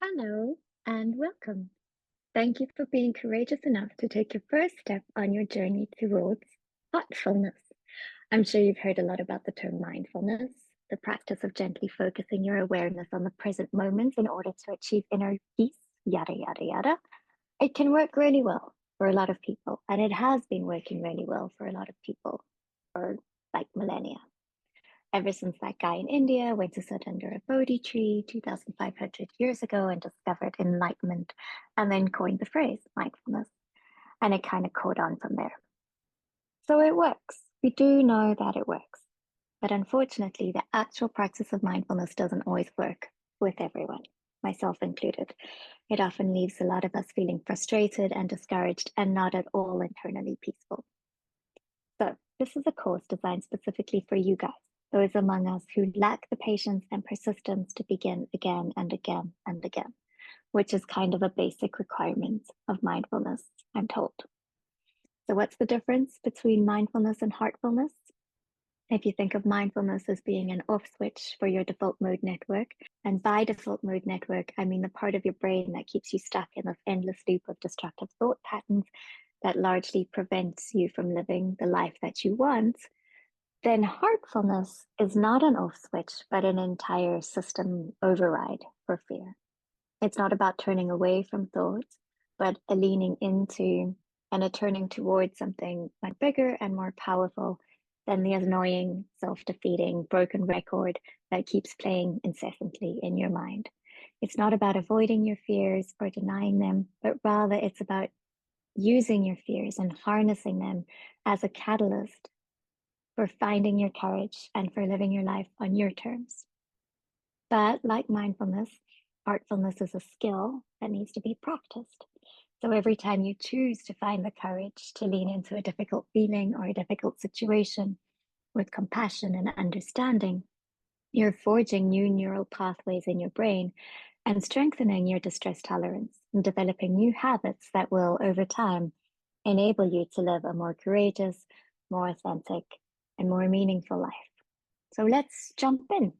Hello and welcome. Thank you for being courageous enough to take your first step on your journey towards thoughtfulness. I'm sure you've heard a lot about the term mindfulness, the practice of gently focusing your awareness on the present moment in order to achieve inner peace, yada, yada, yada. It can work really well for a lot of people, and it has been working really well for a lot of people for like millennia. Ever since that guy in India went to sit under a Bodhi tree 2,500 years ago and discovered enlightenment and then coined the phrase mindfulness. And it kind of caught on from there. So it works. We do know that it works. But unfortunately, the actual practice of mindfulness doesn't always work with everyone, myself included. It often leaves a lot of us feeling frustrated and discouraged and not at all internally peaceful. So, this is a course designed specifically for you guys, those among us who lack the patience and persistence to begin again and again and again, which is kind of a basic requirement of mindfulness, I'm told. So, what's the difference between mindfulness and heartfulness? If you think of mindfulness as being an off switch for your default mode network, and by default mode network, I mean the part of your brain that keeps you stuck in this endless loop of destructive thought patterns that largely prevents you from living the life that you want, then heartfulness is not an off switch, but an entire system override for fear. It's not about turning away from thoughts, but a leaning into and a turning towards something much bigger and more powerful than the annoying, self defeating, broken record that keeps playing incessantly in your mind. It's not about avoiding your fears or denying them, but rather it's about using your fears and harnessing them as a catalyst for finding your courage and for living your life on your terms. But like mindfulness, artfulness is a skill that needs to be practiced. So every time you choose to find the courage to lean into a difficult feeling or a difficult situation with compassion and understanding, you're forging new neural pathways in your brain and strengthening your distress tolerance and developing new habits that will, over time, enable you to live a more courageous, more authentic, and more meaningful life. So let's jump in.